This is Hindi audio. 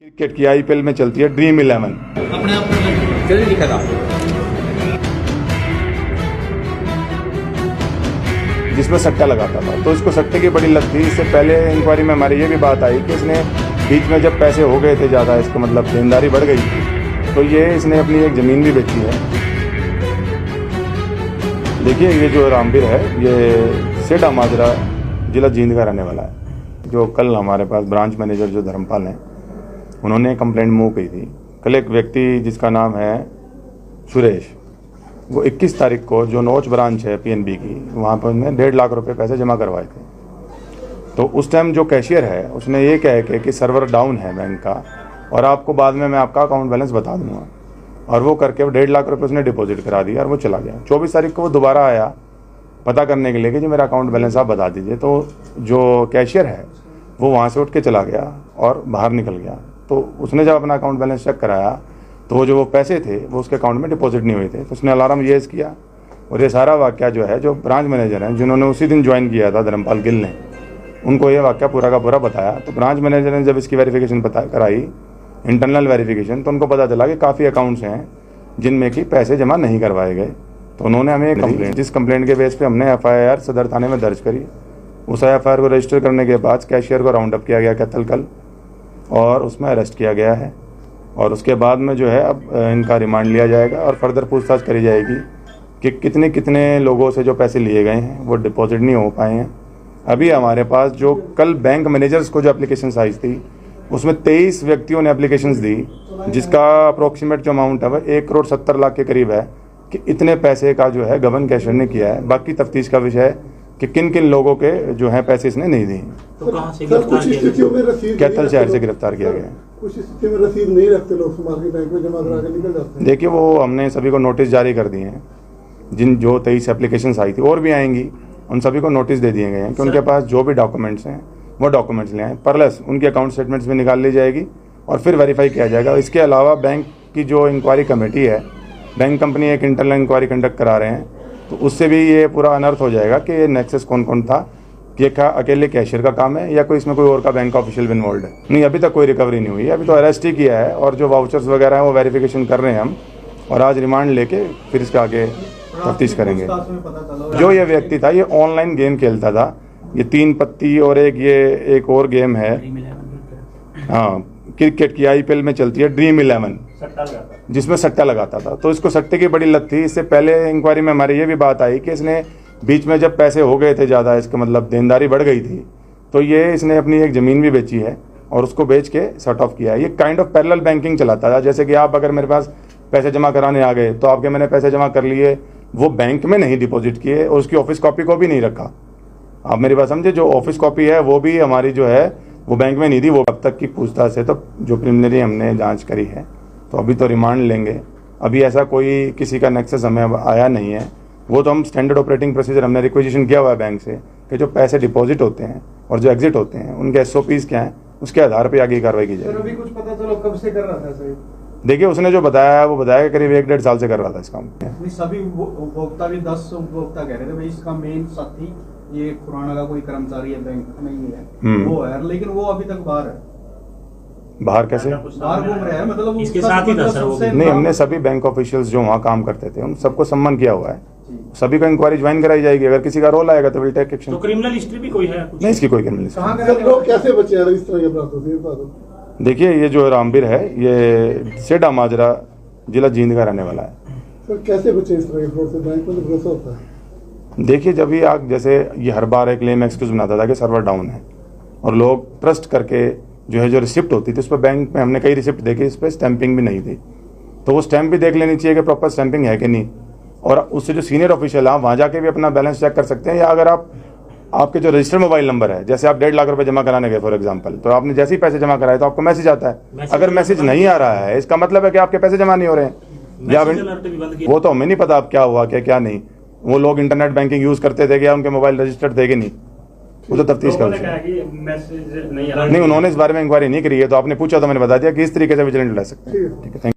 क्रिकेट की आईपीएल में चलती है ड्रीम 11 अपने आप जल्दी दिखा था, जिसमें सट्टा लगाता था। तो इसको सट्टे की बड़ी लत थी। इससे पहले इंक्वायरी में हमारी ये भी बात आई कि इसने बीच में जब पैसे हो गए थे ज़्यादा, इसका मतलब देनदारी बढ़ गई थी, तो ये इसने अपनी एक ज़मीन भी बेची है। देखिए ये जो रामवीर है ये सेठा माजरा जिला जींद का रहने वाला है। जो कल हमारे पास ब्रांच मैनेजर जो धर्मपाल हैं, उन्होंने कंप्लेंट मूव की थी। कल एक व्यक्ति जिसका नाम है सुरेश, वो 21 तारीख को जो नोच ब्रांच है पीएनबी की, वहाँ पर उन्होंने 1.5 लाख रुपए पैसे जमा करवाए थे। तो उस टाइम जो कैशियर है उसने ये कह के कि सर्वर डाउन है बैंक का और आपको बाद में मैं आपका अकाउंट बैलेंस बता दूंगा, और वो करके 1.5 लाख रुपए उसने डिपॉजिट करा दिया और वो चला गया। 24 तारीख को वो दोबारा आया पता करने के लिए कि जी मेरा अकाउंट बैलेंस आप बता दीजिए। तो जो कैशियर है वो वहाँ से उठ के चला गया और बाहर निकल गया। तो उसने जब अपना अकाउंट बैलेंस चेक कराया तो वो पैसे थे वो उसके अकाउंट में डिपॉजिट नहीं हुए थे। तो उसने अलार्म रेज किया और ये सारा वाक़या जो है, जो ब्रांच मैनेजर हैं जिन्होंने उसी दिन ज्वाइन किया था धर्मपाल गिल ने, उनको ये वाक़या पूरा का पूरा बताया। तो ब्रांच मैनेजर ने जब इसकी वेरिफिकेशन कराई, इंटरनल वेरिफिकेशन, तो उनको पता चला कि काफ़ी अकाउंट्स हैं जिनमें कि पैसे जमा नहीं करवाए गए। तो उन्होंने हमें एक कंप्लेंट, जिस कंप्लेंट के बेस पे हमने एफआईआर सदर थाने में दर्ज करी। उस एफआईआर को रजिस्टर करने के बाद कैशियर को राउंड अप किया गया कैथल कल और उसमें अरेस्ट किया गया है। और उसके बाद में जो है अब इनका रिमांड लिया जाएगा और फर्दर पूछताछ करी जाएगी कि कितने कितने लोगों से जो पैसे लिए गए हैं वो डिपॉजिट नहीं हो पाए हैं। अभी हमारे पास जो कल बैंक मैनेजर्स को जो एप्लीकेशन आई थी उसमें 23 व्यक्तियों ने एप्लीकेशंस दी, जिसका अप्रोक्सीमेट जो अमाउंट है वह 1,70,00,000 के करीब है कि इतने पैसे का जो है गबन कैशियर ने किया है। बाकी तफ्तीश का विषय है कि किन किन लोगों के जो है पैसे इसने नहीं दिए। तो कहां से गिरफ्तार किया गया? कैथल शहर से गिरफ्तार किया गया। कुछ स्थिति में रसीद नहीं रखते लोग, मार्केट बैंक में जमा करा के निकल जाते हैं। देखिए वो हमने सभी को नोटिस जारी कर दिए हैं। जो 23 एप्लीकेशंस आई थी और भी आएंगी, उन सभी को नोटिस दे दिए गए हैं कि उनके पास जो भी डॉक्यूमेंट्स हैं वो डॉक्यूमेंट्स ले आए, प्लस उनकी अकाउंट स्टेटमेंट्स भी निकाल ली जाएगी और फिर वेरीफाई किया जाएगा। इसके अलावा बैंक की जो इंक्वायरी कमेटी है, बैंक कंपनी एक इंटरनल इंक्वायरी कंडक्ट करा रहे हैं, तो उससे भी ये पूरा अनर्थ हो जाएगा कि ये नेक्सस कौन कौन था, कि ये क्या अकेले कैशियर का काम है या कोई इसमें कोई और का बैंक का ऑफिशियल भी इन्वॉल्व है। नहीं, अभी तक कोई रिकवरी नहीं हुई है, अभी तो अरेस्ट ही किया है और जो वाउचर्स वगैरह हैं वो वेरिफिकेशन कर रहे हैं हम, और आज रिमांड लेके फिर इसका आगे तफ्तीश करेंगे। जो ये व्यक्ति था ये ऑनलाइन गेम खेलता था, ये 3 पत्ती और एक और गेम है, हाँ, क्रिकेट की आईपीएल में चलती है ड्रीम 11, जिसमें सट्टा लगाता था। तो इसको सट्टे की बड़ी लत थी। इससे पहले इंक्वायरी में हमारी ये भी बात आई कि इसने बीच में जब पैसे हो गए थे ज़्यादा, इसका मतलब देनदारी बढ़ गई थी, तो ये इसने अपनी एक ज़मीन भी बेची है और उसको बेच के सॉर्ट ऑफ किया है। ये काइंड ऑफ पैरेलल बैंकिंग चलाता था। जैसे कि आप अगर मेरे पास पैसे जमा कराने आ गए तो आपके मैंने पैसे जमा कर लिए, वो बैंक में नहीं डिपॉजिट किए और उसकी ऑफिस कॉपी को भी नहीं रखा। आप मेरी बात समझे, जो ऑफिस कॉपी है वो भी हमारी जो है वो बैंक में नहीं दी। वो अब तक की पूछताछ है तो जो प्रिलिमिनरी हमने जांच करी है, तो अभी तो रिमांड लेंगे। अभी ऐसा कोई किसी का नेक्सस हमें आया नहीं है। वो तो हम स्टैंडर्ड ऑपरेटिंग प्रोसीजर हमने रिक्वेजिशन किया हुआ है बैंक से कि जो पैसे डिपॉजिट होते हैं और जो एग्जिट होते हैं उनके SOPs क्या हैं, उसके आधार पर आगे कार्रवाई की जाएगी। अभी कुछ पता चलो कब से कर रहा था सही? देखिए उसने जो बताया वो बताया करीब 1-1.5 साल से कर रहा था इस काम। सभी उपभोक्ता भी 10 उपभोक्ता कह रहे थे भाई इसका मेन साथी ये खुराना का कोई कर्मचारी है, बैंक नहीं है, वो है, लेकिन वो अभी तक बाहर है। बाहर कैसे? बाहर घूम रहा है, मतलब इसके साथ ही था सर वो। नहीं, हमने सभी बैंक ऑफिशियल्स जो वहाँ काम करते थे उन सबको सम्मान किया हुआ है। सभी को इंक्वायरी ज्वाइन कराई जाएगी। अगर किसी का रोल आएगा तो विल टेक एक्शन। तो क्रिमिनल हिस्ट्री भी कोई है? नहीं, इसकी कोई क्रिमिनल हिस्ट्री। सर लोग कैसे बचे हैं इस तरह के अपराधों से? देखिए ये जो रामवीर है ये सेठा माजरा जिला जींद का रहने वाला है। सर कैसे बचे इस तरह के फ्रॉड से? बैंक में तो भरोसा होता है। देखिए जब भी आप जैसे ये हर बार एक क्लेम एक्सक्यूज बनाता था कि सर्वर डाउन है, और लोग ट्रस्ट करके जो है जो रिसिप्ट होती थी उस पर बैंक में हमने कई रिसिप्ट देखी, इस पर स्टैंपिंग भी नहीं थी। तो वो स्टैंप भी देख लेनी चाहिए कि प्रॉपर स्टैंपिंग है कि नहीं। और उससे जो सीनियर ऑफिशियल है वहाँ जाके भी अपना बैलेंस चेक कर सकते हैं। या अगर आपके जो रजिस्टर्ड मोबाइल नंबर है, जैसे आप 1.5 लाख रुपए जमा कराने गए फॉर एग्जांपल, तो आपने जैसे ही पैसे जमा कराए तो आपको मैसेज आता है। अगर मैसेज नहीं आ रहा है इसका मतलब है कि आपके पैसे जमा नहीं हो रहे हैं। या वो तो हमें नहीं पता अब क्या हुआ क्या नहीं। वो लोग इंटरनेट बैंकिंग यूज करते थे क्या, उनके मोबाइल रजिस्टर्ड थे कि नहीं, वो तो तफ्तीश कर नहीं। उन्होंने इस बारे में इंक्वायरी नहीं करी है, तो आपने पूछा तो मैंने बता दिया कि इस तरीके से विजिलेंट ले सकते हैं। ठीक है, थैंक यू।